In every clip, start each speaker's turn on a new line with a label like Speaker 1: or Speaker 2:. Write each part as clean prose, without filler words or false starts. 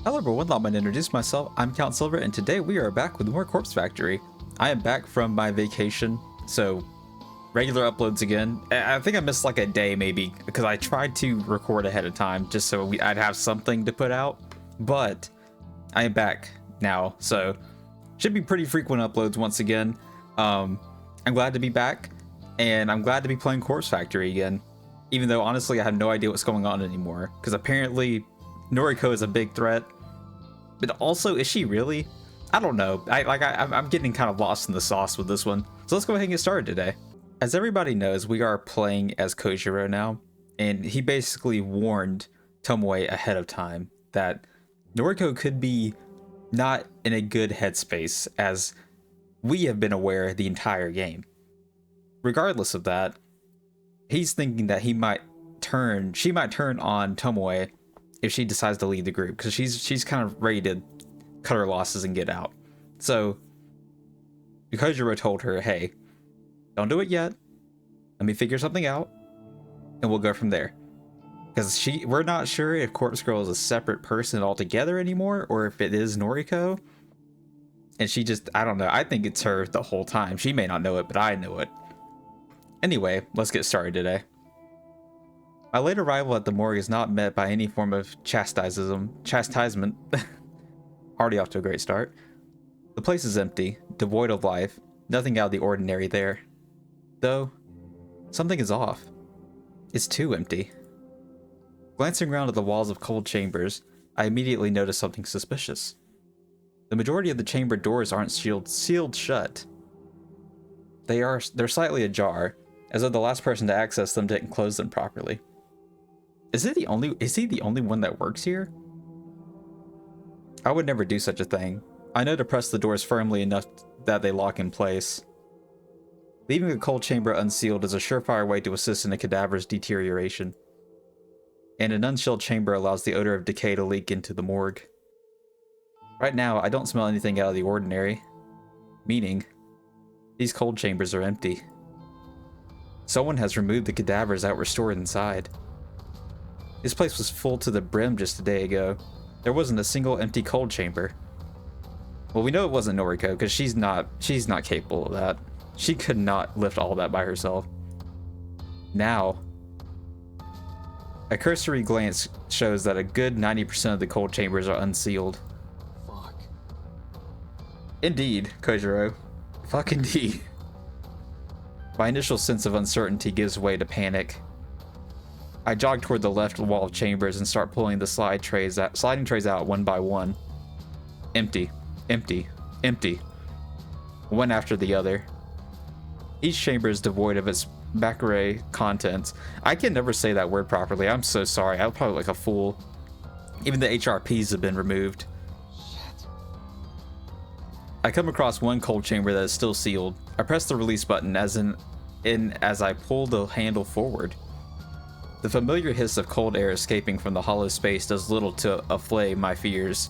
Speaker 1: Hello everyone, allow me to introduce myself. I'm Count Silver, and today we are back with more Corpse Factory. I am back from my vacation, so regular uploads again. I think I missed like a day maybe, because I tried to record ahead of time just so I'd have something to put out, but I am back now, so should be pretty frequent uploads once again. I'm glad to be back, and I'm glad to be playing Corpse Factory again, even though honestly I have no idea what's going on anymore, because apparently Noriko is a big threat, but also, is she really? I don't know. I'm getting kind of lost in the sauce with this one. So let's go ahead and get started today. As everybody knows, we are playing as Kojiro now, and he basically warned Tomoe ahead of time that Noriko could be not in a good headspace, as we have been aware the entire game. Regardless of that, he's thinking that she might turn on Tomoe if she decides to leave the group, because she's kind of ready to cut her losses and get out. So Kojiro told her, hey, don't do it yet, let me figure something out and we'll go from there, because we're not sure if Corpse Girl is a separate person altogether anymore, or if it is Noriko, and she just, I don't know, I think it's her the whole time. She may not know it, but I know it. Anyway, let's get started today. My late arrival at the morgue is not met by any form of chastisement. Already off to a great start. The place is empty, devoid of life, nothing out of the ordinary there. Though, something is off. It's too empty. Glancing around at the walls of cold chambers, I immediately notice something suspicious. The majority of the chamber doors aren't sealed shut. They're slightly ajar, as though the last person to access them didn't close them properly. Is he the only one that works here? I would never do such a thing. I know to press the doors firmly enough that they lock in place. Leaving a cold chamber unsealed is a surefire way to assist in a cadaver's deterioration. And an unsealed chamber allows the odor of decay to leak into the morgue. Right now, I don't smell anything out of the ordinary. Meaning, these cold chambers are empty. Someone has removed the cadavers that were stored inside. This place was full to the brim just a day ago. There wasn't a single empty cold chamber. Well, we know it wasn't Noriko, because she's not capable of that. She could not lift all that by herself. Now, a cursory glance shows that a good 90% of the cold chambers are unsealed.
Speaker 2: Fuck.
Speaker 1: Indeed, Kojiro. Fuck indeed. My initial sense of uncertainty gives way to panic. I jog toward the left wall of chambers and start pulling the sliding trays out one by one. Empty, empty, empty. One after the other. Each chamber is devoid of its Bakure contents. I can never say that word properly. I'm so sorry. I'm probably like a fool. Even the HRPs have been removed.
Speaker 2: Shit.
Speaker 1: I come across one cold chamber that is still sealed. I press the release button as I pull the handle forward. The familiar hiss of cold air escaping from the hollow space does little to allay my fears.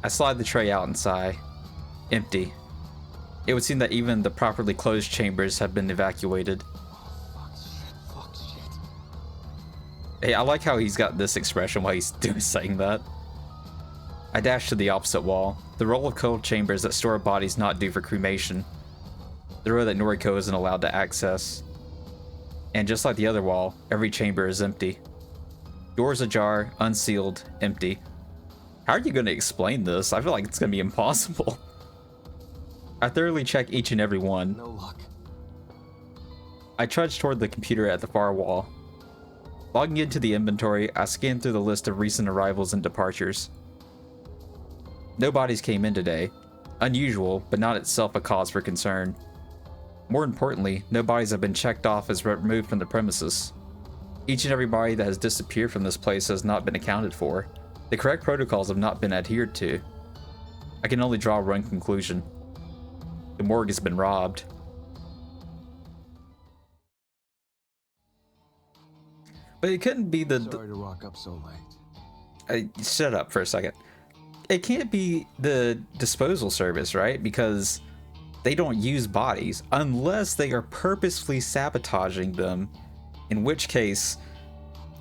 Speaker 1: I slide the tray out and sigh. Empty. It would seem that even the properly closed chambers have been evacuated.
Speaker 2: Fuck shit.
Speaker 1: Hey, I like how he's got this expression while he's saying that. I dash to the opposite wall, the row of cold chambers that store bodies not due for cremation. The row that Noriko isn't allowed to access. And just like the other wall, every chamber is empty. Doors ajar, unsealed, empty. How are you going to explain this? I feel like it's going to be impossible. I thoroughly check each and every one.
Speaker 2: No luck.
Speaker 1: I trudge toward the computer at the far wall. Logging into the inventory, I scan through the list of recent arrivals and departures. No bodies came in today. Unusual, but not itself a cause for concern. More importantly, no bodies have been checked off as removed from the premises. Each and every body that has disappeared from this place has not been accounted for. The correct protocols have not been adhered to. I can only draw one conclusion. The morgue has been robbed. But it couldn't be the...
Speaker 2: Sorry to rock up so late.
Speaker 1: Shut up for a second. It can't be the disposal service, right? Because they don't use bodies unless they are purposefully sabotaging them, in which case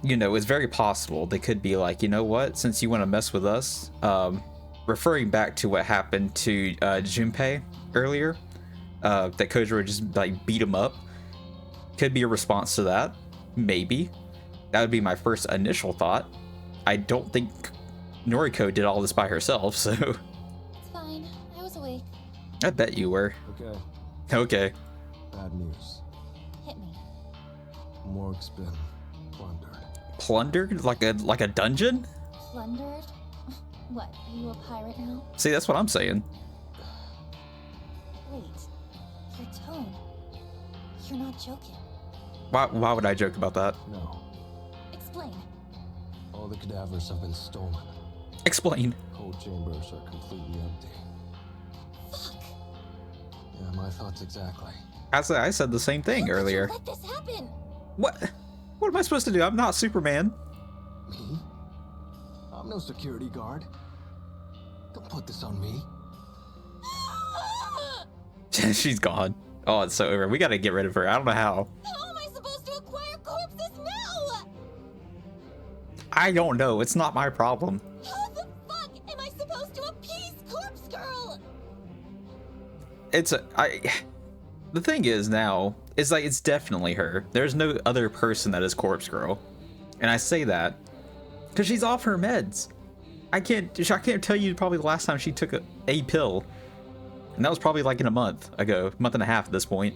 Speaker 1: you know, it's very possible they could be like, you know what, since you want to mess with us, referring back to what happened to Junpei earlier, that Kojiro just like beat him up, could be a response to that. Maybe. That would be my first initial thought. I don't think Noriko did all this by herself, so.
Speaker 3: It's fine. I was awake.
Speaker 1: I bet you were.
Speaker 2: Okay,
Speaker 1: Okay.
Speaker 2: bad news.
Speaker 3: Hit me.
Speaker 2: Morg's been plundered.
Speaker 1: Plundered? Like a dungeon?
Speaker 3: Plundered? What, are you a pirate now?
Speaker 1: See, that's what I'm saying.
Speaker 3: Wait. Your tone. You're not joking.
Speaker 1: Why would I joke about that?
Speaker 2: No,
Speaker 3: Explain.
Speaker 2: all the cadavers have been stolen.
Speaker 1: Explain.
Speaker 2: Cold chambers are completely empty.
Speaker 3: Fuck.
Speaker 2: Yeah, my thoughts exactly.
Speaker 1: I said the same thing
Speaker 3: How could
Speaker 1: earlier.
Speaker 3: you let this happen?
Speaker 1: What? What am I supposed to do? I'm not Superman.
Speaker 2: Me? I'm no security guard. Don't put this on me.
Speaker 1: She's gone. Oh, it's so over. We gotta get rid of her. I don't know how.
Speaker 3: How am I supposed to acquire corpses now?
Speaker 1: I don't know. It's not my problem.
Speaker 3: How the fuck am I supposed to appease Corpse Girl?
Speaker 1: The thing is now, is like it's definitely her. There's no other person that is Corpse Girl. And I say that because she's off her meds. I can't tell you probably the last time she took a pill. And that was probably like in a month ago, month and a half at this point.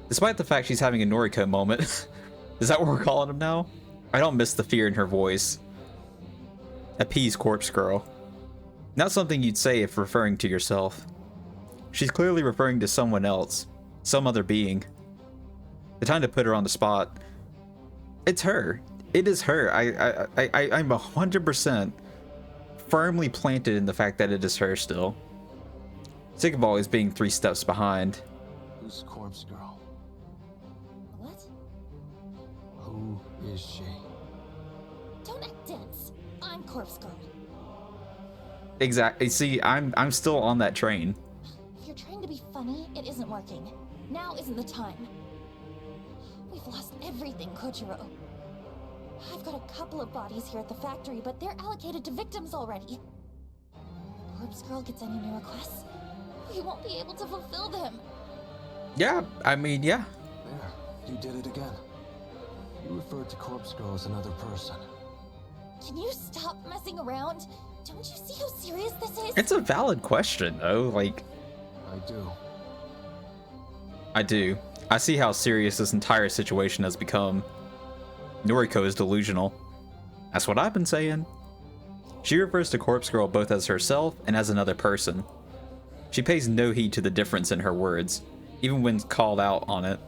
Speaker 1: Despite the fact she's having a Noriko moment. Is that what we're calling him now? I don't miss the fear in her voice. Appease Corpse Girl. Not something you'd say if referring to yourself. She's clearly referring to someone else. Some other being. The time to put her on the spot. It's her. It is her. I'm 100% firmly planted in the fact that it is her still. Sick of always being 3 steps behind.
Speaker 2: Who's Corpse Girl?
Speaker 3: What?
Speaker 2: Who is she?
Speaker 3: Don't act dense. I'm Corpse Girl.
Speaker 1: Exactly. See, I'm still on that train.
Speaker 3: If you're trying to be funny, it isn't working. Now isn't the time. We've lost everything, Kojiro. I've got a couple of bodies here at the factory, but they're allocated to victims already. If Corpse Girl gets any new requests, we won't be able to fulfill them.
Speaker 1: Yeah, I mean, yeah.
Speaker 2: There, you did it again. You referred to Corpse Girl as another person.
Speaker 3: Can you stop messing around? Don't you see how serious this is?
Speaker 1: It's a valid question, though. Like,
Speaker 2: I do.
Speaker 1: I do. I see how serious this entire situation has become. Noriko is delusional. That's what I've been saying. She refers to Corpse Girl both as herself and as another person. She pays no heed to the difference in her words, even when called out on it.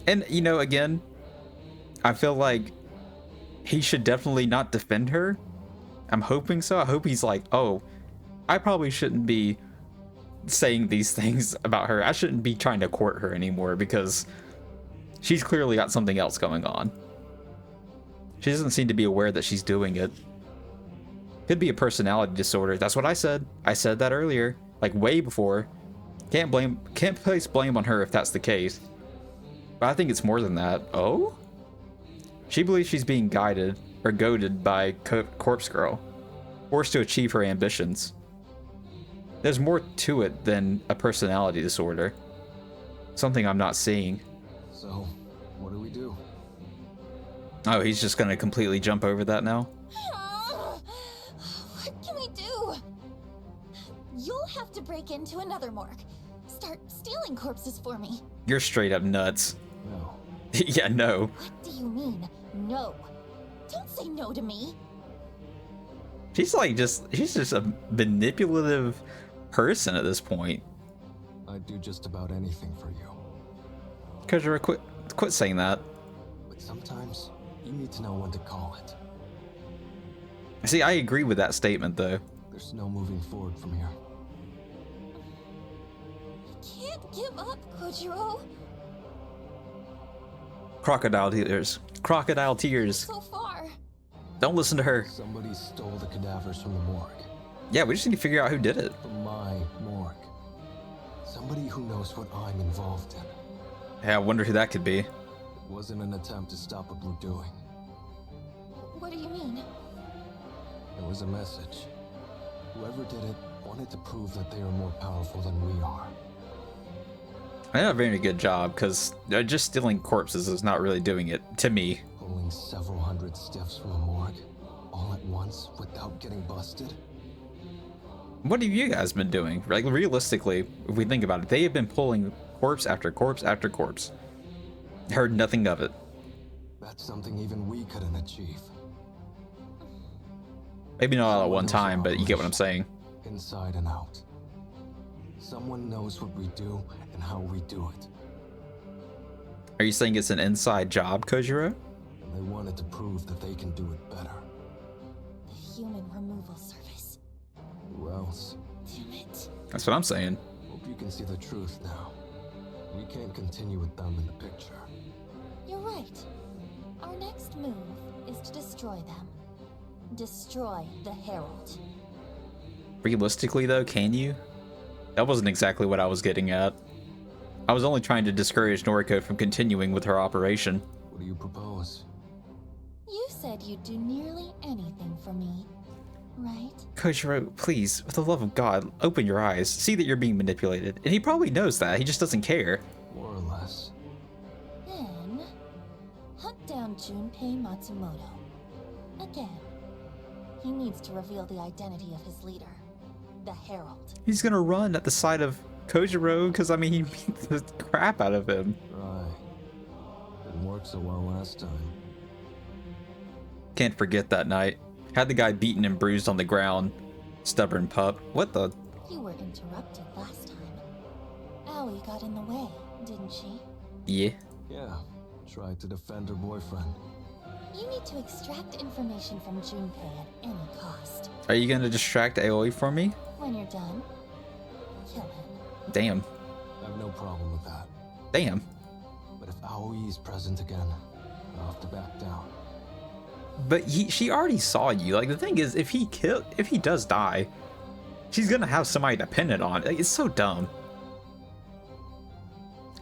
Speaker 1: And, you know, again, I feel like he should definitely not defend her. I'm hoping so. I hope he's like, oh, I probably shouldn't be saying these things about her. I shouldn't be trying to court her anymore because she's clearly got something else going on. She doesn't seem to be aware that she's doing it. Could be a personality disorder. That's what I said. I said that earlier, like way before. Can't place blame on her if that's the case. But I think it's more than that. Oh? She believes she's being guided or goaded by Corpse Girl, forced to achieve her ambitions. There's more to it than a personality disorder. Something I'm not seeing.
Speaker 2: So, what do we do?
Speaker 1: Oh, he's just gonna completely jump over that now?
Speaker 3: What can we do? You'll have to break into another morgue. Start stealing corpses for me.
Speaker 1: You're straight up nuts.
Speaker 2: No.
Speaker 1: Yeah, no.
Speaker 3: What do you mean, no? Don't say no to me.
Speaker 1: She's just a manipulative person at this point.
Speaker 2: I'd do just about anything for you.
Speaker 1: Kojiro, quit saying that.
Speaker 2: But sometimes, you need to know when to call it.
Speaker 1: See, I agree with that statement, though.
Speaker 2: There's no moving forward from here.
Speaker 3: I can't give up, Kojiro.
Speaker 1: Crocodile tears. Crocodile tears.
Speaker 3: So far.
Speaker 1: Don't listen to her.
Speaker 2: Somebody stole the cadavers from the morgue.
Speaker 1: Yeah, we just need to figure out who did it.
Speaker 2: From my morgue. Somebody who knows what I'm involved in.
Speaker 1: Yeah, I wonder who that could be.
Speaker 2: wasn't an attempt to stop what we're doing.
Speaker 3: What do you mean?
Speaker 2: It was a message. Whoever did it wanted to prove that they are more powerful than we are.
Speaker 1: I did a very good job, because just stealing corpses is not really doing it, to me.
Speaker 2: Pulling several hundred stiffs from a morgue, all at once, without getting busted?
Speaker 1: What have you guys been doing? Like, realistically, if we think about it, they have been pulling corpse after corpse after corpse. Heard nothing of it.
Speaker 2: That's something even we couldn't achieve.
Speaker 1: Maybe not all at one time, but you get what I'm saying.
Speaker 2: Inside and out. Someone knows what we do and how we do it.
Speaker 1: Are you saying it's an inside job, Kojiro?
Speaker 2: And they wanted to prove that they can do it better.
Speaker 3: The human removal service.
Speaker 2: Who else?
Speaker 3: Damn it.
Speaker 1: That's what I'm saying.
Speaker 2: Hope you can see the truth now. We can't continue with them in the picture.
Speaker 3: You're right. Our next move is to destroy them. Destroy the Herald.
Speaker 1: Realistically, though, can you? That wasn't exactly what I was getting at. I was only trying to discourage Noriko from continuing with her operation.
Speaker 2: What do you propose?
Speaker 3: You said you'd do nearly anything for me, right?
Speaker 1: Kojiro, please, for the love of God, open your eyes. See that you're being manipulated. And he probably knows that. He just doesn't care.
Speaker 2: More or less.
Speaker 3: Then, hunt down Junpei Matsumoto. Again. He needs to reveal the identity of his leader, the Herald.
Speaker 1: He's gonna run at the sight of Kojiro, because, I mean, he beat the crap out of him.
Speaker 2: Right. Didn't work so well last time.
Speaker 1: Can't forget that night. Had the guy beaten and bruised on the ground. Stubborn pup. What the?
Speaker 3: You were interrupted last time. Aoi got in the way, didn't she?
Speaker 1: Yeah.
Speaker 2: Yeah. Tried to defend her boyfriend.
Speaker 3: You need to extract information from Junpei at any cost.
Speaker 1: Are you gonna distract Aoi for me?
Speaker 3: When you're done, kill him.
Speaker 1: Damn.
Speaker 2: I have no problem with that.
Speaker 1: Damn.
Speaker 2: But if Aoi is present again, I'll have to back down.
Speaker 1: But she already saw you. Like, the thing is, if he does die, she's gonna have somebody dependent on. Like, it's so dumb.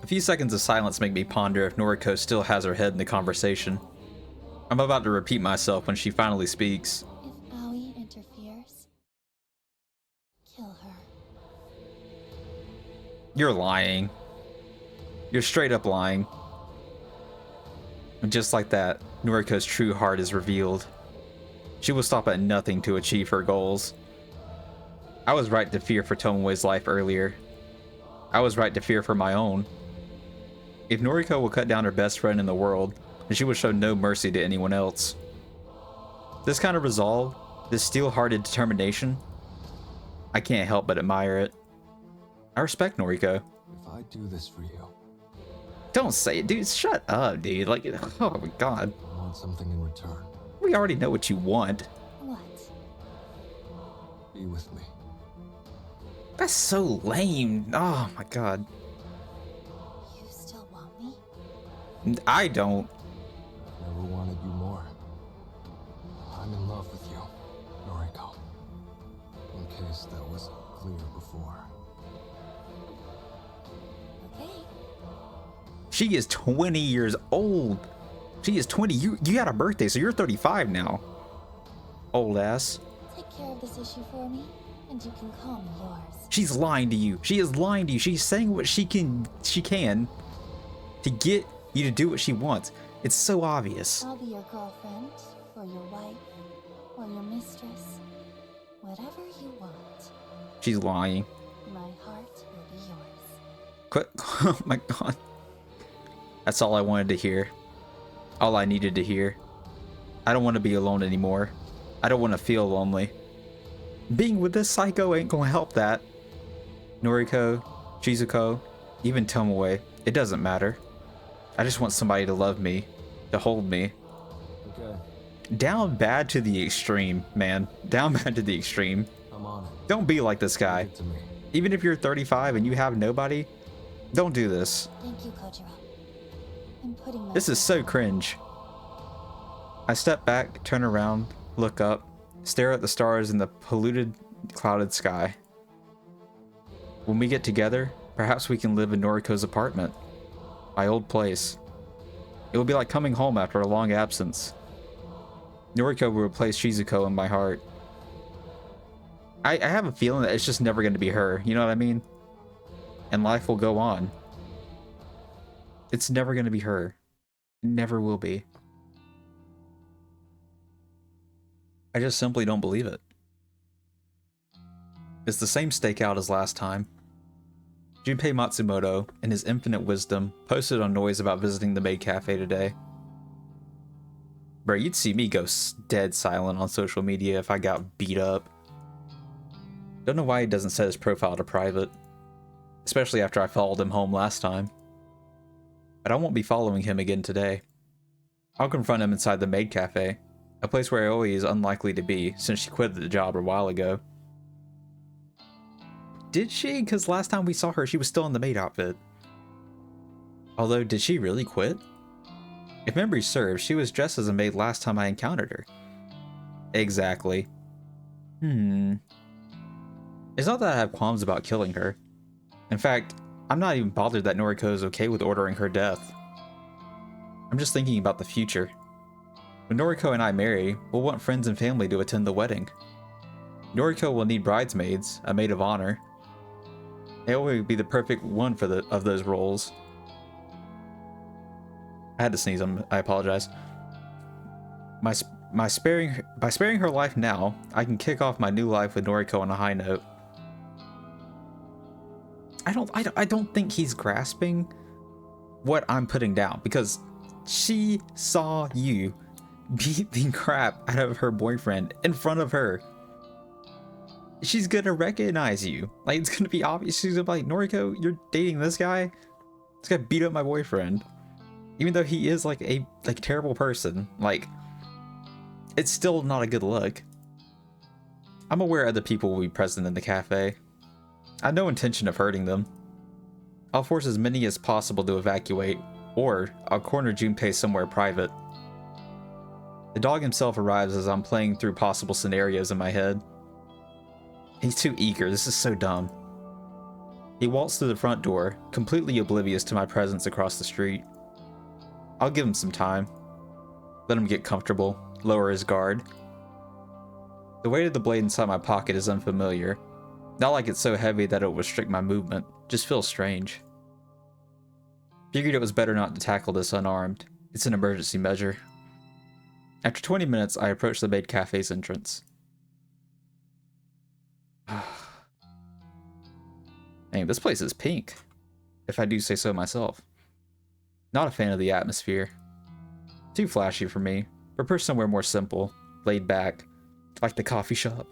Speaker 1: A few seconds of silence make me ponder if Noriko still has her head in the conversation. I'm about to repeat myself when she finally speaks.
Speaker 3: If Aoi interferes, kill her.
Speaker 1: You're lying. You're straight up lying. And just like that, Noriko's true heart is revealed. She will stop at nothing to achieve her goals. I was right to fear for Tomoe's life earlier. I was right to fear for my own. If Noriko will cut down her best friend in the world, then she will show no mercy to anyone else. This kind of resolve, this steel-hearted determination, I can't help but admire it. I respect Noriko.
Speaker 2: If I do this for you,
Speaker 1: Don't say it, dude. Shut up, dude. Like, oh my god.
Speaker 2: I want something in return.
Speaker 1: We already know what you want.
Speaker 3: What?
Speaker 2: Be with me.
Speaker 1: That's so lame. Oh my god.
Speaker 3: You still want me?
Speaker 1: I don't.
Speaker 2: Never wanted you more. I'm in love with you, Noriko. In case that wasn't clear before.
Speaker 3: Okay.
Speaker 1: She is 20 years old. She is 20. You had a birthday, so you're 35 now. Old ass.
Speaker 3: Take care of this issue for me, and you can call me yours.
Speaker 1: She's lying to you. She is lying to you. She's saying what she can to get you to do what she wants. It's so obvious.
Speaker 3: I'll be your girlfriend, or your wife, or your mistress. Whatever you want.
Speaker 1: She's lying.
Speaker 3: My heart will be yours.
Speaker 1: Quit. Oh my god. That's all I wanted to hear. All I needed to hear. I don't want to be alone anymore. I don't want to feel lonely. Being with this psycho ain't gonna help that. Noriko, Shizuko, even Tomoe, it doesn't matter. I just want somebody to love me, to hold me.
Speaker 2: Okay,
Speaker 1: Down bad to the extreme, man. Down bad to the extreme.
Speaker 2: I'm on it.
Speaker 1: Don't be like this guy.
Speaker 2: Give it to me.
Speaker 1: Even if you're 35 and you have nobody, don't do this.
Speaker 3: Thank you, Kojiro. I'm putting my
Speaker 1: This is so cringe. I step back, turn around, look up, stare at the stars in the polluted, clouded sky. When we get together, perhaps we can live in Noriko's apartment. My old place. It will be like coming home after a long absence. Noriko will replace Shizuko in my heart. I have a feeling that it's just never going to be her, you know what I mean? And life will go on. It's never going to be her. It never will be. I just simply don't believe it. It's the same stakeout as last time. Junpei Matsumoto, in his infinite wisdom, posted on Noise about visiting the maid cafe today. Bro, you'd see me go dead silent on social media if I got beat up. Don't know why he doesn't set his profile to private. Especially after I followed him home last time. But I won't be following him again today. I'll confront him inside the maid cafe, a place where Aoi is unlikely to be since she quit the job a while ago. Did she? Because last time we saw her, she was still in the maid outfit. Although, did she really quit? If memory serves, she was dressed as a maid last time I encountered her. Exactly. It's not that I have qualms about killing her. In fact, I'm not even bothered that Noriko is okay with ordering her death. I'm just thinking about the future. When Noriko and I marry, we'll want friends and family to attend the wedding. Noriko will need bridesmaids, a maid of honor. Aoi would be the perfect one for of those roles. I had to sneeze, I apologize. By sparing her life now, I can kick off my new life with Noriko on a high note. I don't think he's grasping what I'm putting down, because she saw you beat the crap out of her boyfriend in front of her. She's gonna recognize you. Like, it's gonna be obvious. She's gonna be like, Noriko, you're dating this guy? This guy beat up my boyfriend. Even though he is like a terrible person, like, it's still not a good look. I'm aware other people will be present in the cafe. I have no intention of hurting them. I'll force as many as possible to evacuate, or I'll corner Junpei somewhere private. The dog himself arrives as I'm playing through possible scenarios in my head. He's too eager, this is so dumb. He waltzed through the front door, completely oblivious to my presence across the street. I'll give him some time. Let him get comfortable, lower his guard. The weight of the blade inside my pocket is unfamiliar. Not like it's so heavy that it will restrict my movement, just feels strange. Figured it was better not to tackle this unarmed. It's an emergency measure. After 20 minutes, I approach the maid cafe's entrance. Dang, this place is pink, if I do say so myself. Not a fan of the atmosphere. Too flashy for me. Prefer somewhere more simple, laid back, like the coffee shop.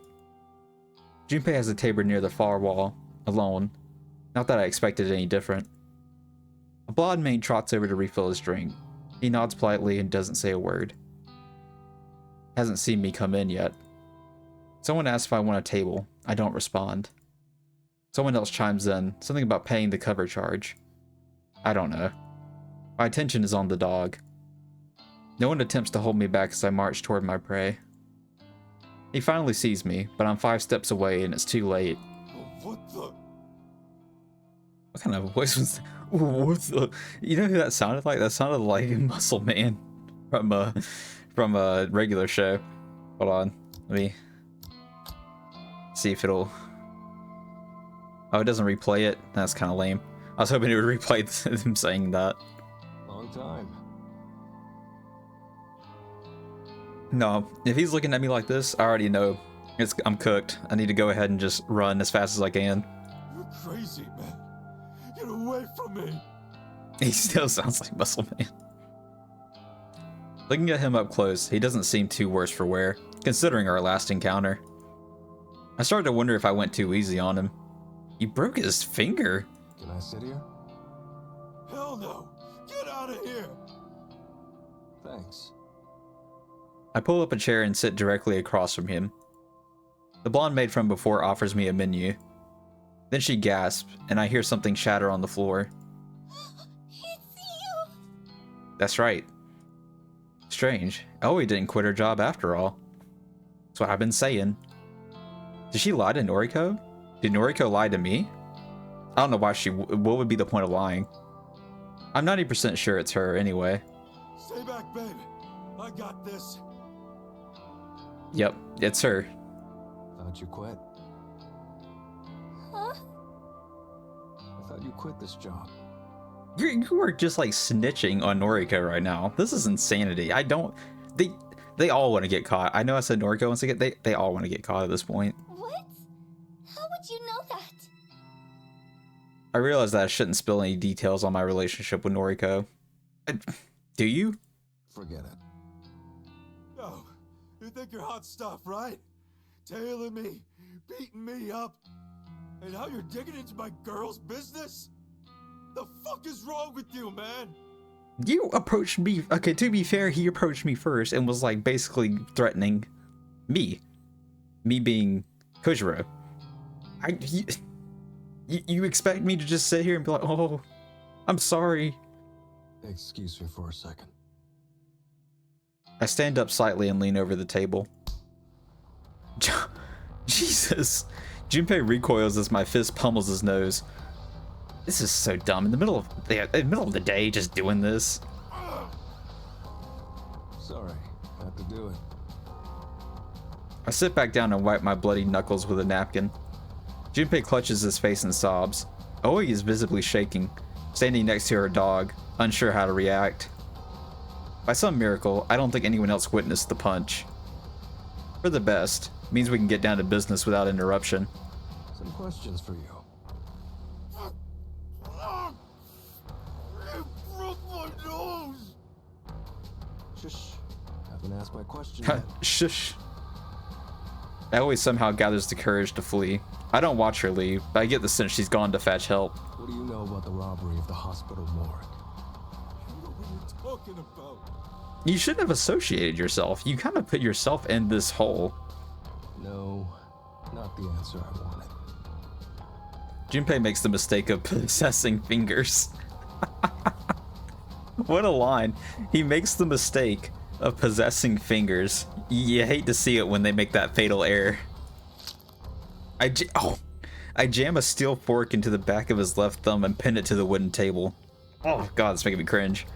Speaker 1: Junpei has a table near the far wall, alone. Not that I expected any different. A blonde maid trots over to refill his drink. He nods politely and doesn't say a word. Hasn't seen me come in yet. Someone asks if I want a table. I don't respond. Someone else chimes in, something about paying the cover charge. I don't know. My attention is on the dog. No one attempts to hold me back as I march toward my prey. He finally sees me, but I'm 5 steps away and it's too late.
Speaker 2: What the?
Speaker 1: What kind of voice was that? What the? You know who that sounded like? That sounded like Muscle Man from a regular show. Hold on, let me see if it'll. Oh, it doesn't replay it. That's kind of lame. I was hoping it would replay them saying that.
Speaker 2: Long time.
Speaker 1: No, if he's looking at me like this, I already know I'm cooked. I need to go ahead and just run as fast as I can.
Speaker 2: You're crazy, man. Get away from me.
Speaker 1: He still sounds like Muscle Man. Looking at him up close, he doesn't seem too worse for wear, considering our last encounter. I started to wonder if I went too easy on him. He broke his finger.
Speaker 2: Can I sit here? Hell no. Get out of here. Thanks.
Speaker 1: I pull up a chair and sit directly across from him. The blonde maid from before offers me a menu. Then she gasps, and I hear something shatter on the floor.
Speaker 3: It's you!
Speaker 1: That's right. Strange. Aoi didn't quit her job after all. That's what I've been saying. Did she lie to Noriko? Did Noriko lie to me? I don't know why what would be the point of lying? I'm 90% sure it's her anyway.
Speaker 2: Stay back, babe. I got this.
Speaker 1: Yep, it's her.
Speaker 2: Thought you quit.
Speaker 3: Huh?
Speaker 2: I thought you quit this job.
Speaker 1: You are just like snitching on Noriko right now. This is insanity. I don't. They all want to get caught. I know I said Noriko wants to get. They all want to get caught at this point.
Speaker 3: What? How would you know that?
Speaker 1: I realize that I shouldn't spill any details on my relationship with Noriko. Do you?
Speaker 2: Forget it. Yo, you think you're hot stuff, right? Tailing me, beating me up, and now you're digging into my girl's business? The fuck is wrong with you, man?
Speaker 1: You approached me. Okay, to be fair, he approached me first and was like basically threatening me. Me being Kojiro. You expect me to just sit here and be like, oh, I'm sorry.
Speaker 2: Excuse me for a second.
Speaker 1: I stand up slightly and lean over the table. Jesus. Junpei recoils as my fist pummels his nose. This is so dumb. In the middle of the day, just doing this.
Speaker 2: Sorry, had to do it.
Speaker 1: I sit back down and wipe my bloody knuckles with a napkin. Junpei clutches his face and sobs. Aoi is visibly shaking, standing next to her dog, unsure how to react. By some miracle, I don't think anyone else witnessed the punch. For the best, means we can get down to business without interruption.
Speaker 2: Some questions for you. You broke my nose! Shush. Haven't asked my question yet.
Speaker 1: Shush. Aoi somehow gathers the courage to flee. I don't watch her leave, but I get the sense she's gone to fetch help.
Speaker 2: What do you know about the robbery of the hospital morgue? You know what you're talking about.
Speaker 1: You shouldn't have associated yourself. You kind of put yourself in this hole.
Speaker 2: No, not the answer I wanted.
Speaker 1: Junpei makes the mistake of possessing fingers. What a line. He makes the mistake of possessing fingers. You hate to see it when they make that fatal error. I jam a steel fork into the back of his left thumb and pin it to the wooden table. Oh god, it's making me cringe.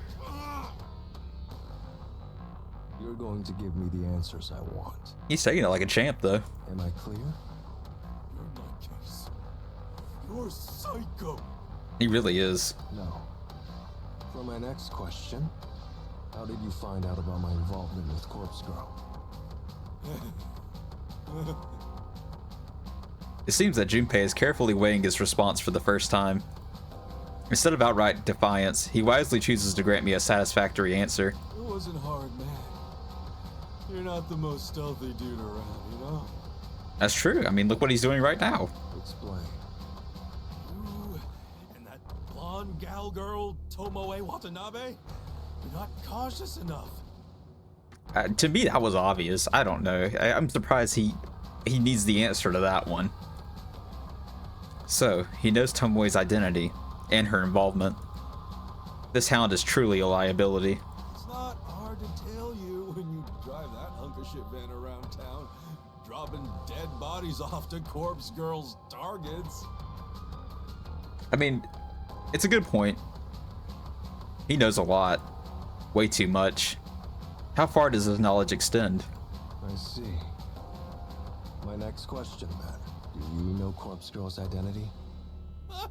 Speaker 2: You're going to give me the answers I want.
Speaker 1: He's taking it like a champ, though.
Speaker 2: Am I clear? You're my case. You're psycho.
Speaker 1: He really is.
Speaker 2: No. For my next question, how did you find out about my involvement with Corpse Girl?
Speaker 1: It seems that Junpei is carefully weighing his response for the first time. Instead of outright defiance, he wisely chooses to grant me a satisfactory answer.
Speaker 2: It wasn't hard, man. You're not the most stealthy dude around, you know?
Speaker 1: That's true. I mean, look what he's doing right now.
Speaker 2: Explain. You and that blonde gal girl, Tomoe Watanabe? You're not cautious enough.
Speaker 1: To me, that was obvious. I don't know. I'm surprised he needs the answer to that one. So, he knows Tomoe's identity and her involvement. This hound is truly a liability.
Speaker 2: It's not hard to tell you when you drive that hunk of shit van around town, dropping dead bodies off to Corpse Girl's targets.
Speaker 1: I mean, it's a good point. He knows a lot. Way too much. How far does his knowledge extend?
Speaker 2: I see. My next question, then. Do you know Corpse Girl's identity? I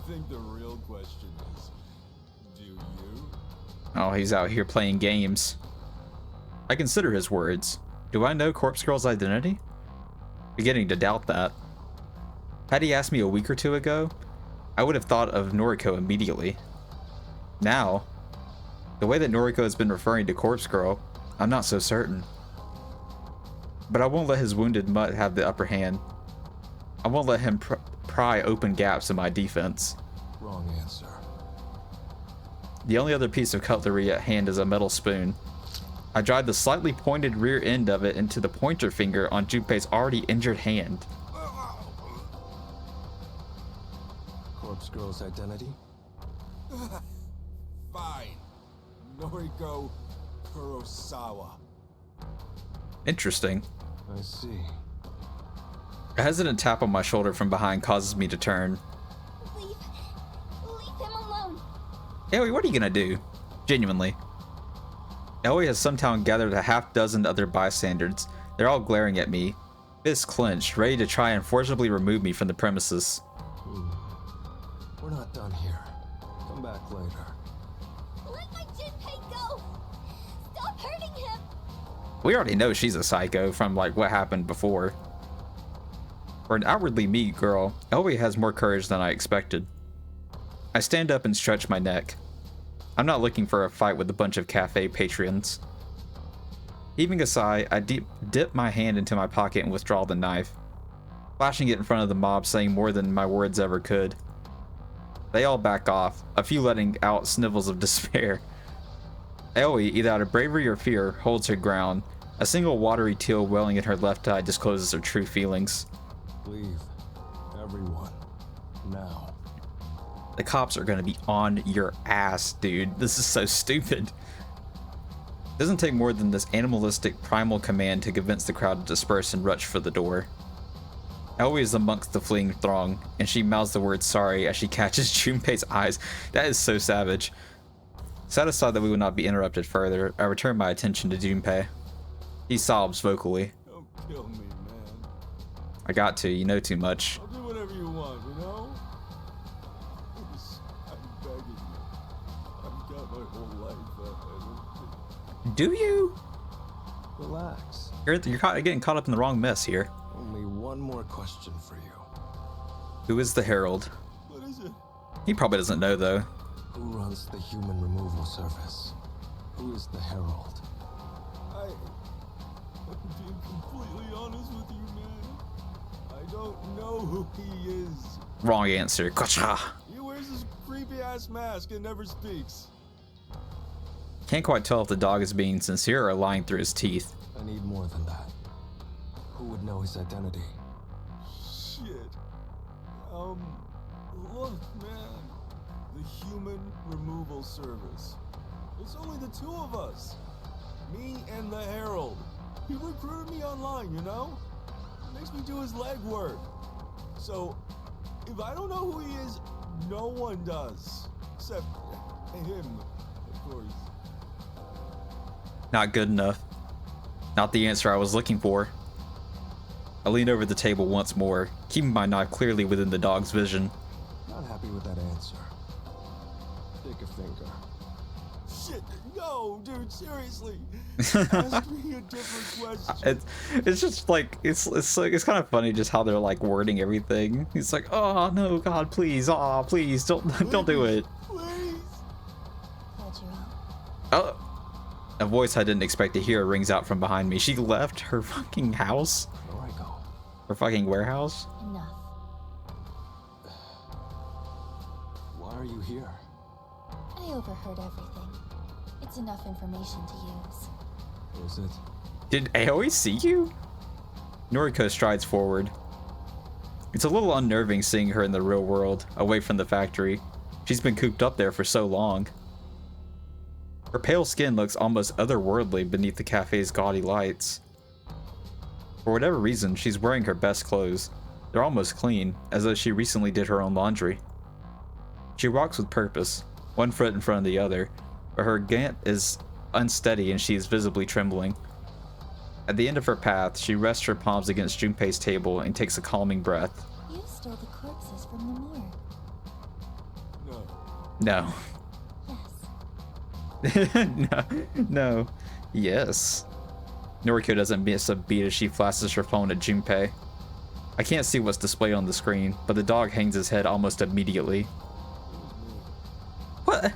Speaker 2: think the real question is, do you?
Speaker 1: Oh, he's out here playing games. I consider his words. Do I know Corpse Girl's identity? Beginning to doubt that. Had he asked me a week or two ago, I would have thought of Noriko immediately. Now, the way that Noriko has been referring to Corpse Girl, I'm not so certain. But I won't let his wounded mutt have the upper hand. I won't let him pry open gaps in my defense.
Speaker 2: Wrong answer.
Speaker 1: The only other piece of cutlery at hand is a metal spoon. I drive the slightly pointed rear end of it into the pointer finger on Junpei's already injured hand.
Speaker 2: Corpse Girl's identity? Fine. Noriko Kurosawa.
Speaker 1: Interesting.
Speaker 2: I see.
Speaker 1: A hesitant tap on my shoulder from behind causes me to turn.
Speaker 3: Leave him alone.
Speaker 1: Hey, what are you gonna do? Genuinely. Aoi has somehow gathered a half dozen other bystanders. They're all glaring at me, fists clenched, ready to try and forcibly remove me from the premises.
Speaker 2: We're not done here. Come back later.
Speaker 3: Let my Jinpei go! Stop hurting him!
Speaker 1: We already know she's a psycho from like what happened before. For an outwardly meek girl, Aoi has more courage than I expected. I stand up and stretch my neck. I'm not looking for a fight with a bunch of cafe patrons. Heaving a sigh, I dip my hand into my pocket and withdraw the knife, flashing it in front of the mob, saying more than my words ever could. They all back off, a few letting out snivels of despair. Aoi, either out of bravery or fear, holds her ground. A single watery tear welling in her left eye discloses her true feelings.
Speaker 2: Leave. Everyone. Now.
Speaker 1: The cops are gonna be on your ass, dude. This is so stupid. It doesn't take more than this animalistic primal command to convince the crowd to disperse and rush for the door. Aoi is amongst the fleeing throng, and she mouths the word sorry as she catches Junpei's eyes. That is so savage. Satisfied that we will not be interrupted further, I return my attention to Junpei. He sobs vocally.
Speaker 2: Don't kill me, man.
Speaker 1: I got to, you know too much.
Speaker 2: I'll do whatever you want, you know? Please, I'm begging you. I've got my whole life ahead.
Speaker 1: Do you?
Speaker 2: Relax.
Speaker 1: You're getting caught up in the wrong mess here.
Speaker 2: Only one more question for you.
Speaker 1: Who is the Herald?
Speaker 2: What is it?
Speaker 1: He probably doesn't know though.
Speaker 2: Who runs the human removal service? Who is the Herald? I'm being completely honest with you, man. I don't know who he is.
Speaker 1: Wrong answer. Gotcha.
Speaker 2: He wears this creepy ass mask and never speaks.
Speaker 1: Can't quite tell if the dog is being sincere or lying through his teeth.
Speaker 2: I need more than that. Who would know his identity? Shit. Look, man. The human removal service. It's only the two of us. Me and the Herald. He recruited me online, you know? Makes me do his legwork. So, if I don't know who he is, no one does. Except him, of course.
Speaker 1: Not good enough. Not the answer I was looking for. I lean over the table once more, keeping my knife clearly within the dog's vision.
Speaker 2: Not happy with that answer. Take a finger. Shit, no, dude, seriously. Ask me a different question.
Speaker 1: It's just like it's kind of funny just how they're like wording everything. He's like, oh no, God, please, please don't do it.
Speaker 2: Please.
Speaker 1: Oh, a voice I didn't expect to hear rings out from behind me. She left her fucking house.
Speaker 2: Where I go?
Speaker 1: Her fucking warehouse.
Speaker 3: Enough.
Speaker 2: Why are you here?
Speaker 3: I overheard everything. It's enough information to use.
Speaker 2: Is it?
Speaker 1: Did Aoi see you? Noriko strides forward. It's a little unnerving seeing her in the real world, away from the factory. She's been cooped up there for so long. Her pale skin looks almost otherworldly beneath the cafe's gaudy lights. For whatever reason, she's wearing her best clothes. They're almost clean, as though she recently did her own laundry. She walks with purpose, one foot in front of the other, but her gait is unsteady and she is visibly trembling. At the end of her path, she rests her palms against Junpei's table and takes a calming breath.
Speaker 3: You stole the corpses from the morgue.
Speaker 2: No.
Speaker 1: No.
Speaker 3: Yes.
Speaker 1: No. Yes. Noriko doesn't miss a beat as she flashes her phone at Junpei. I can't see what's displayed on the screen, but the dog hangs his head almost immediately. What?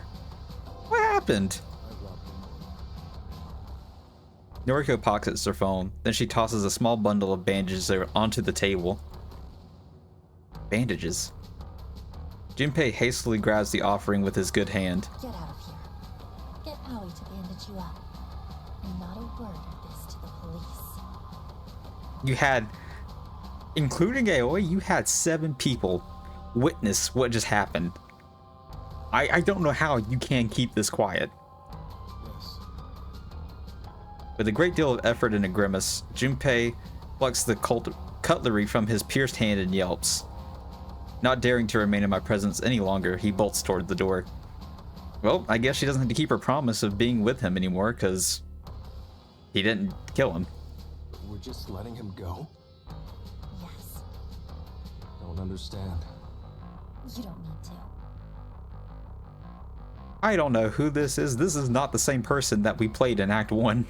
Speaker 1: What happened? Noriko pockets her phone, then she tosses a small bundle of bandages onto the table. Bandages? Junpei hastily grabs the offering with his good hand.
Speaker 3: Get out of here. Get Aoi to bandage you up. And not a word of this to the police.
Speaker 1: You had, including Aoi, you had 7 people witness what just happened. I don't know how you can keep this quiet.
Speaker 2: Yes.
Speaker 1: With a great deal of effort and a grimace, Junpei plucks the cutlery from his pierced hand and yelps. Not daring to remain in my presence any longer, he bolts toward the door. Well, I guess she doesn't have to keep her promise of being with him anymore, because he didn't kill him.
Speaker 2: We're just letting him go?
Speaker 3: Yes.
Speaker 2: Don't understand.
Speaker 3: You don't need to.
Speaker 1: I don't know who this is. This is not the same person that we played in Act 1.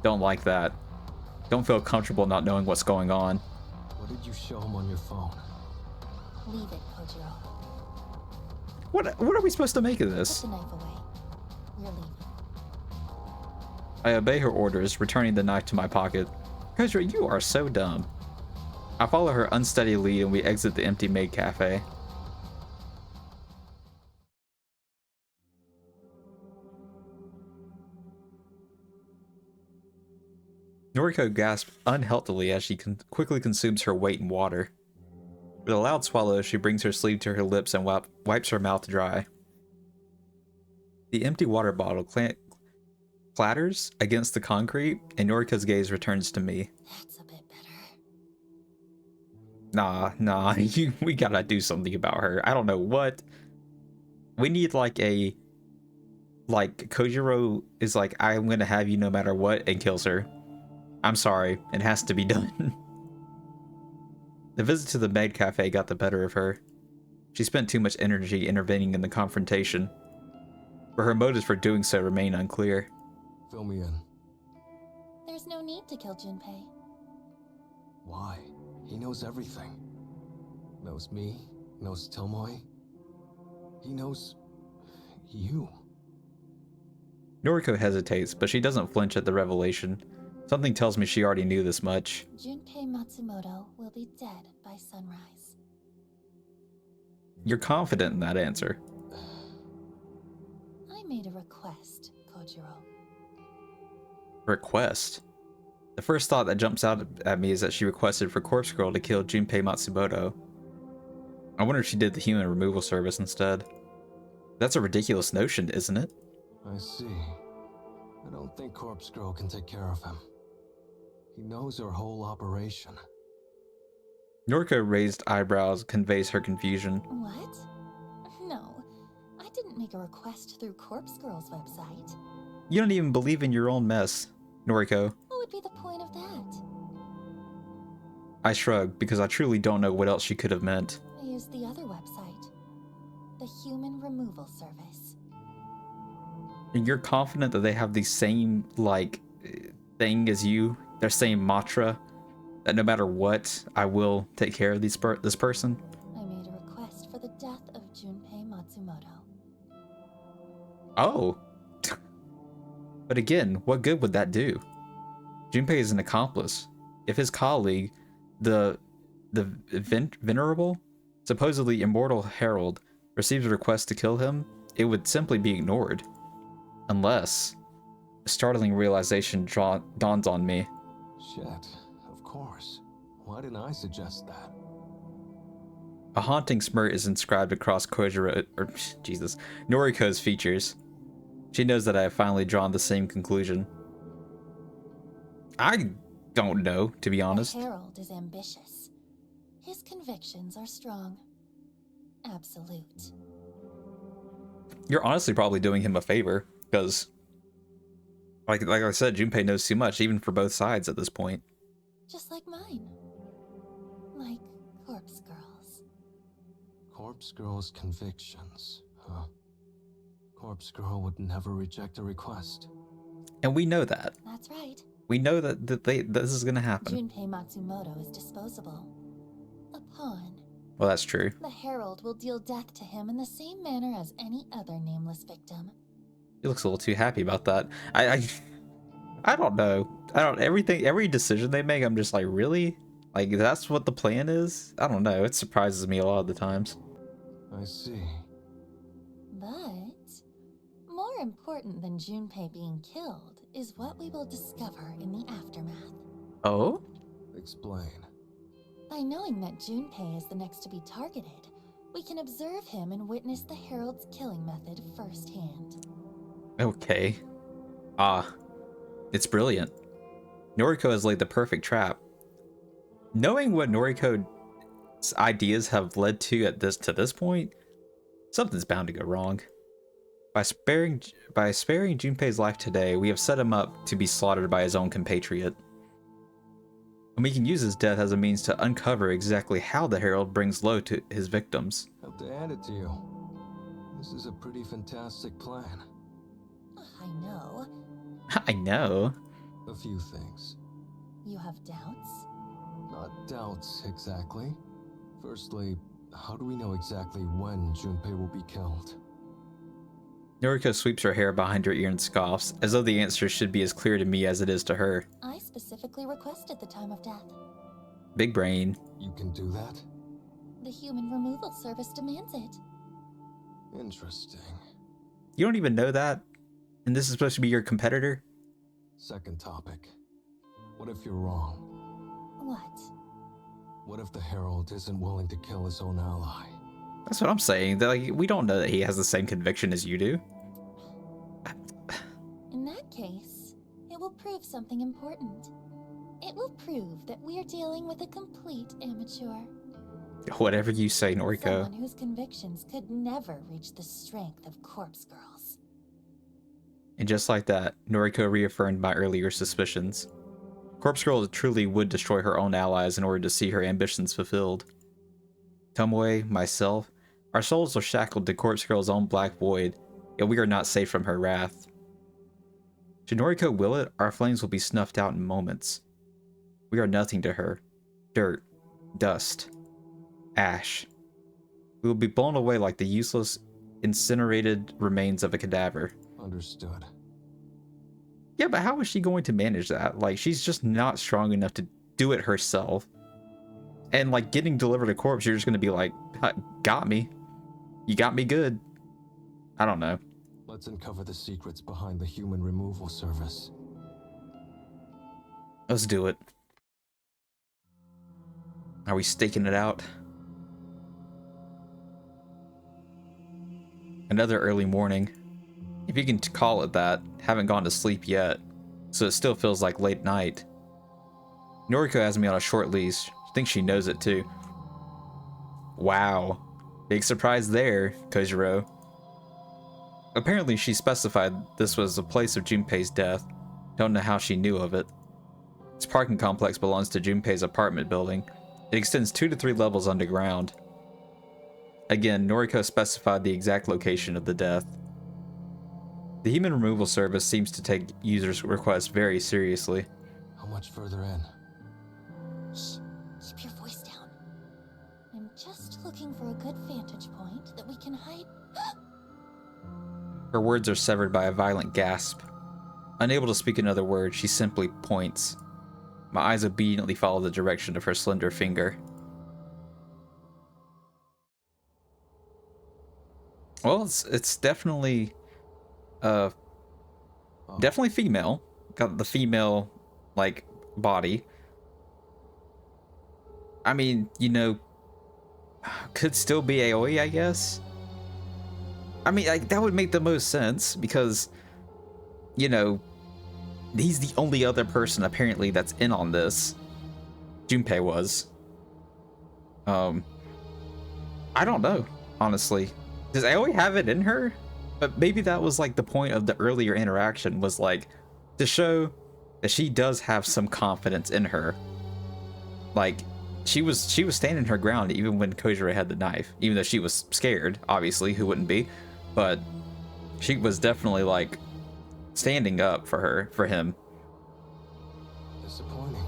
Speaker 1: Don't like that. Don't feel comfortable not knowing what's going on.
Speaker 2: What did you show him on your phone?
Speaker 3: Leave it, Kojiro.
Speaker 1: What are we supposed to make of
Speaker 3: Put
Speaker 1: this?
Speaker 3: the knife away. We're leaving.
Speaker 1: I obey her orders, returning the knife to my pocket. Kojiro, you are so dumb. I follow her unsteady lead and we exit the empty maid cafe. Noriko gasps unhealthily as she quickly consumes her weight in water. With a loud swallow, she brings her sleeve to her lips and wipes her mouth dry. The empty water bottle clatters against the concrete, and Noriko's gaze returns to me.
Speaker 3: That's a bit better.
Speaker 1: Nah, we gotta do something about her. I don't know what. We need like Kojiro is like, I'm gonna have you no matter what, and kills her. I'm sorry, it has to be done. The visit to the maid cafe got the better of her. She spent too much energy intervening in the confrontation, but her motives for doing so remain unclear.
Speaker 2: Fill me in.
Speaker 3: There's no need to kill Junpei.
Speaker 2: Why? He knows everything. Knows me, knows Tomoe. He knows... you.
Speaker 1: Noriko hesitates, but she doesn't flinch at the revelation. Something tells me she already knew this much.
Speaker 3: Junpei Matsumoto will be dead by sunrise.
Speaker 1: You're confident in that answer.
Speaker 3: I made a request, Kojiro.
Speaker 1: Request? The first thought that jumps out at me is that she requested for Corpse Girl to kill Junpei Matsumoto. I wonder if she did the human removal service instead. That's a ridiculous notion, isn't it?
Speaker 2: I see. I don't think Corpse Girl can take care of him. He knows her whole operation.
Speaker 1: Noriko raised eyebrows conveys her confusion.
Speaker 3: What? No, I didn't make a request through Corpse Girl's website.
Speaker 1: You don't even believe in your own mess, Noriko.
Speaker 3: What would be the point of that?
Speaker 1: I shrug, because I truly don't know what else she could have meant.
Speaker 3: I used the other website. The Human Removal Service.
Speaker 1: And you're confident that they have the same, thing as you? Their same mantra? That no matter what, I will take care of this person?
Speaker 3: I made a request for the death of Junpei Matsumoto.
Speaker 1: Oh. But again, what good would that do? Junpei is an accomplice. If his colleague, the venerable, supposedly immortal Herald, receives a request to kill him, it would simply be ignored. Unless a startling realization dawns on me.
Speaker 2: Shit, of course. Why didn't I suggest that?
Speaker 1: A haunting smirk is inscribed across Noriko's features. She knows that I have finally drawn the same conclusion. I don't know, to be honest.
Speaker 3: The Herald is ambitious. His convictions are strong. Absolute.
Speaker 1: You're honestly probably doing him a favor, because, like I said, Junpei knows too much, even for both sides at this point.
Speaker 3: Just like mine. Like Corpse Girl's.
Speaker 2: Corpse Girl's convictions, huh? Corpse Girl would never reject a request.
Speaker 1: And we know that.
Speaker 3: That's right.
Speaker 1: We know that this is gonna happen.
Speaker 3: Junpei Matsumoto is disposable. A pawn.
Speaker 1: Well, that's true.
Speaker 3: The Herald will deal death to him in the same manner as any other nameless victim.
Speaker 1: He looks a little too happy about that. I don't know. Every decision they make, I'm just like, really? Like, that's what the plan is? I don't know. It surprises me a lot of the times.
Speaker 2: I see.
Speaker 3: But more important than Junpei being killed is what we will discover in the aftermath.
Speaker 1: Oh?
Speaker 2: Explain.
Speaker 3: By knowing that Junpei is the next to be targeted, we can observe him and witness the Herald's killing method firsthand.
Speaker 1: Okay. It's brilliant. Noriko has laid the perfect trap. Knowing what Noriko's ideas have led to this point, something's bound to go wrong. By sparing Junpei's life today, we have set him up to be slaughtered by his own compatriot. And we can use his death as a means to uncover exactly how the Herald brings low to his victims.
Speaker 2: Have to hand it to you. This is a pretty fantastic plan.
Speaker 3: I know.
Speaker 1: I know.
Speaker 2: A few things.
Speaker 3: You have doubts?
Speaker 2: Not doubts, exactly. Firstly, how do we know exactly when Junpei will be killed?
Speaker 1: Noriko sweeps her hair behind her ear and scoffs, as though the answer should be as clear to me as it is to her.
Speaker 3: I specifically requested the time of death.
Speaker 1: Big brain.
Speaker 2: You can do that?
Speaker 3: The human removal service demands it.
Speaker 2: Interesting.
Speaker 1: You don't even know that? And this is supposed to be your competitor?
Speaker 2: Second topic. What if you're wrong?
Speaker 3: What?
Speaker 2: What if the Herald isn't willing to kill his own ally?
Speaker 1: That's what I'm saying. Like, we don't know that he has the same conviction as you do.
Speaker 3: In that case, it will prove something important. It will prove that we're dealing with a complete amateur.
Speaker 1: Whatever you say, Noriko.
Speaker 3: Someone whose convictions could never reach the strength of corpse girls.
Speaker 1: And just like that, Noriko reaffirmed my earlier suspicions. Corpse Girl truly would destroy her own allies in order to see her ambitions fulfilled. Tomoe, myself, our souls are shackled to Corpse Girl's own black void, yet we are not safe from her wrath. Should Noriko will it, our flames will be snuffed out in moments. We are nothing to her. Dirt, dust, ash. We will be blown away like the useless, incinerated remains of a cadaver.
Speaker 2: Understood.
Speaker 1: Yeah, but how is she going to manage that? Like, she's just not strong enough to do it herself. And, like, getting delivered a corpse, you're just going to be like, got me. You got me good. I don't know.
Speaker 2: Let's uncover the secrets behind the human removal service.
Speaker 1: Let's do it. Are we staking it out? Another early morning. If you can call it that. Haven't gone to sleep yet, so it still feels like late night. Noriko has me on a short leash. I think she knows it too. Wow. Big surprise there, Kojiro. Apparently she specified this was the place of Junpei's death. Don't know how she knew of it. This parking complex belongs to Junpei's apartment building. It extends 2 to 3 levels underground. Again, Noriko specified the exact location of the death. The human removal service seems to take users' requests very seriously.
Speaker 2: How much further in?
Speaker 3: Shh, keep your voice down. I'm just looking for a good vantage point that we can hide.
Speaker 1: Her words are severed by a violent gasp. Unable to speak another word, she simply points. My eyes obediently follow the direction of her slender finger. Well, it's definitely definitely female. Got the female, like, body. I mean, you know, could still be Aoi, I guess. I mean, like, that would make the most sense because, you know, he's the only other person apparently that's in on this. Junpei was. I don't know, honestly. Does Aoi have it in her? But maybe that was like the point of the earlier interaction, was like to show that she does have some confidence in her. Like she was standing her ground even when Kojiro had the knife, even though she was scared, obviously, who wouldn't be? But she was definitely like standing up for him.
Speaker 2: Disappointing.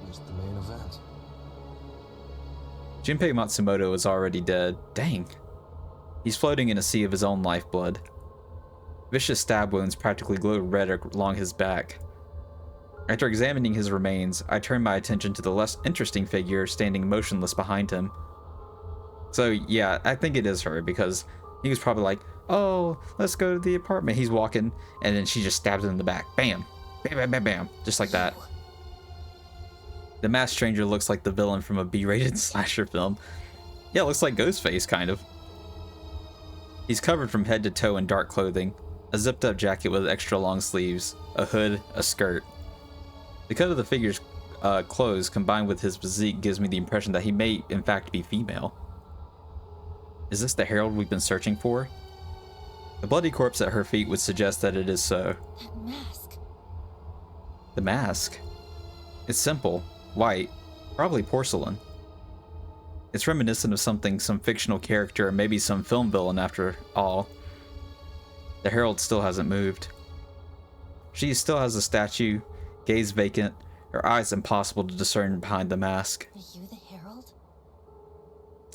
Speaker 2: Missed the main event.
Speaker 1: Junpei Matsumoto is already dead. Dang. He's floating in a sea of his own lifeblood. Vicious stab wounds practically glow red along his back. After examining his remains, I turn my attention to the less interesting figure standing motionless behind him. So yeah, I think it is her, because he was probably like, oh, let's go to the apartment. He's walking, and then she just stabs him in the back. Bam! Bam, bam, bam, bam. Just like that. The masked stranger looks like the villain from a B-rated slasher film. Yeah, it looks like Ghostface, kind of. He's covered from head to toe in dark clothing, a zipped up jacket with extra long sleeves, a hood, a skirt. The cut of the figure's clothes combined with his physique gives me the impression that he may in fact be female. Is this the Herald we've been searching for? The bloody corpse at her feet would suggest that it is so.
Speaker 3: That mask.
Speaker 1: The mask? It's simple, white, probably porcelain. It's reminiscent of something some fictional character or maybe some film villain after all. The Herald still hasn't moved. She still has a statue, gaze vacant, her eyes impossible to discern behind the mask.
Speaker 3: Are you the Herald?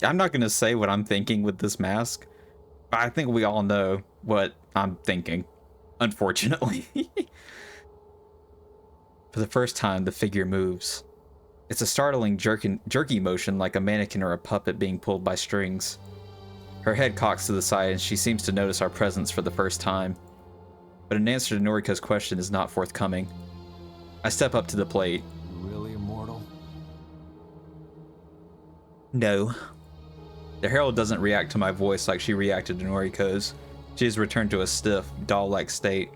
Speaker 1: I'm not going to say what I'm thinking with this mask, but I think we all know what I'm thinking, unfortunately. For the first time, the figure moves. It's a startling jerky motion like a mannequin or a puppet being pulled by strings. Her head cocks to the side and she seems to notice our presence for the first time. But an answer to Noriko's question is not forthcoming. I step up to the plate.
Speaker 2: You really immortal?
Speaker 1: No. The Herald doesn't react to my voice like she reacted to Noriko's. She has returned to a stiff, doll-like state.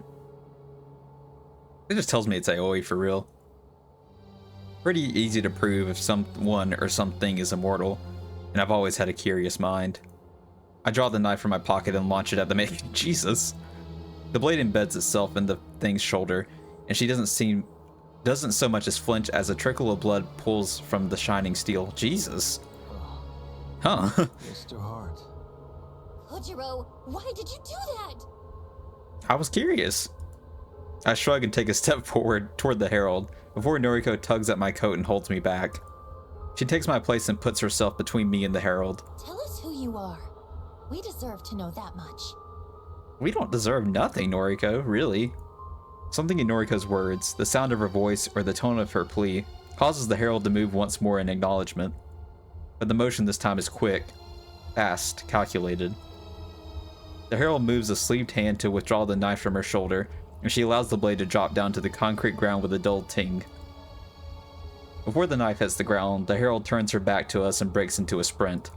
Speaker 1: It just tells me it's Aoi for real. Pretty easy to prove if someone or something is immortal, and I've always had a curious mind. I draw the knife from my pocket and launch it at the man. Jesus. The blade embeds itself in the thing's shoulder, and she doesn't so much as flinch as a trickle of blood pulls from the shining steel. Jesus. Huh.
Speaker 2: Mr. Hart.
Speaker 3: Kojiro, why did you do that?
Speaker 1: I was curious. I shrug and take a step forward toward the Herald, before Noriko tugs at my coat and holds me back. She takes my place and puts herself between me and the Herald.
Speaker 3: Tell us who you are. We deserve to know that much.
Speaker 1: We don't deserve nothing, Noriko, really. Something in Noriko's words, the sound of her voice, or the tone of her plea, causes the Herald to move once more in acknowledgement. But the motion this time is quick, fast, calculated. The Herald moves a sleeved hand to withdraw the knife from her shoulder, and she allows the blade to drop down to the concrete ground with a dull ting. Before the knife hits the ground, the Herald turns her back to us and breaks into a sprint.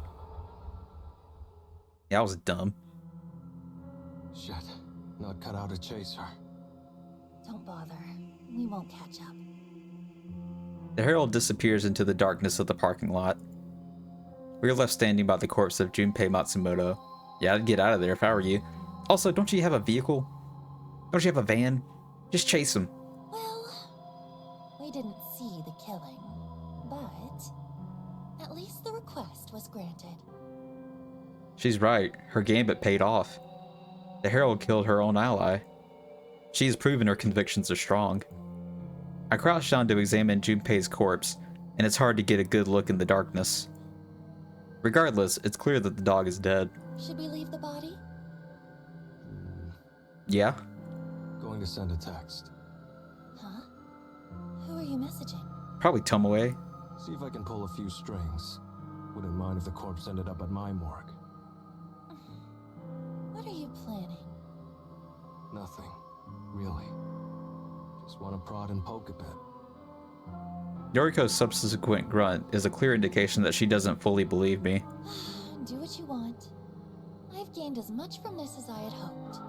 Speaker 1: Yeah, that was dumb.
Speaker 2: Shit. Not cut out to chase her.
Speaker 3: Don't bother. We won't catch up.
Speaker 1: The Herald disappears into the darkness of the parking lot. We are left standing by the corpse of Junpei Matsumoto. Yeah, I'd get out of there if I were you. Also, don't you have a vehicle? Don't you have a van? Just chase him.
Speaker 3: Well, we didn't see the killing, but at least the request was granted.
Speaker 1: She's right. Her gambit paid off. The Herald killed her own ally. She has proven her convictions are strong. I crouch down to examine Junpei's corpse, and it's hard to get a good look in the darkness. Regardless, it's clear that the dog is dead.
Speaker 3: Should we leave the body?
Speaker 1: Yeah?
Speaker 2: Going to send a text.
Speaker 3: Huh? Who are you messaging?
Speaker 1: Probably Tomoe.
Speaker 2: See if I can pull a few strings. Wouldn't mind if the corpse ended up at my morgue.
Speaker 3: What are you planning?
Speaker 2: Nothing. Really. Just want to prod and poke a bit.
Speaker 1: Yoriko's subsequent grunt is a clear indication that she doesn't fully believe me.
Speaker 3: Do what you want. I've gained as much from this as I had hoped.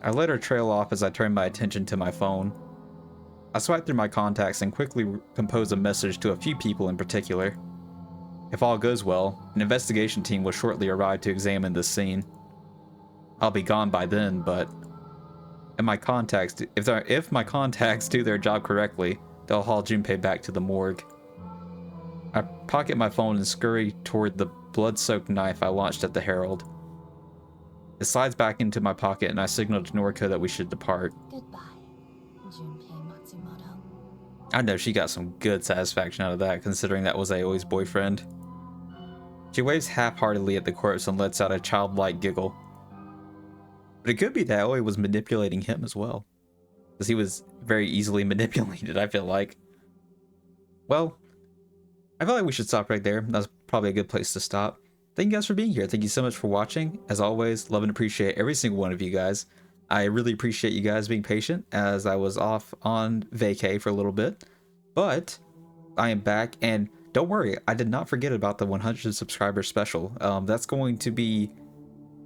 Speaker 1: I let her trail off as I turn my attention to my phone. I swipe through my contacts and quickly compose a message to a few people in particular. If all goes well, an investigation team will shortly arrive to examine this scene. I'll be gone by then, but if my contacts do their job correctly, they'll haul Junpei back to the morgue. I pocket my phone and scurry toward the blood-soaked knife I launched at the Herald. It slides back into my pocket and I signal to Noriko that we should depart.
Speaker 3: Goodbye, Junpei Matsumoto.
Speaker 1: I know she got some good satisfaction out of that, considering that was Aoi's boyfriend. She waves half-heartedly at the corpse and lets out a childlike giggle. But it could be that Aoi was manipulating him as well, because he was very easily manipulated, I feel like. Well, I feel like we should stop right there. That's probably a good place to stop. Thank you guys for being here. Thank you so much for watching. As always, love and appreciate every single one of you guys. I really appreciate you guys being patient as I was off on vacay for a little bit. But I am back, and don't worry, I did not forget about the 100 subscriber special. That's going to be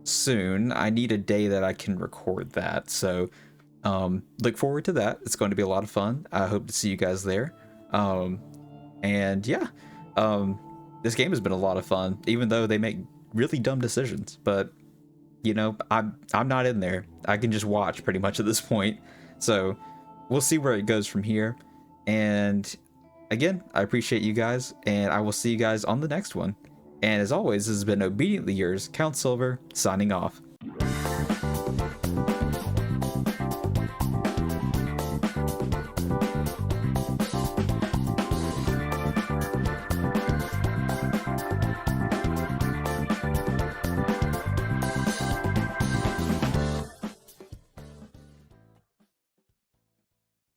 Speaker 1: soon. I need a day that I can record that. So look forward to that. It's going to be a lot of fun. I hope to see you guys there. And yeah, this game has been a lot of fun, even though they make really dumb decisions. But you know, I'm not in there. I can just watch pretty much at this point. So we'll see where it goes from here. And again, I appreciate you guys, and I will see you guys on the next one. And as always, this has been Obediently Yours, Count Silver, signing off.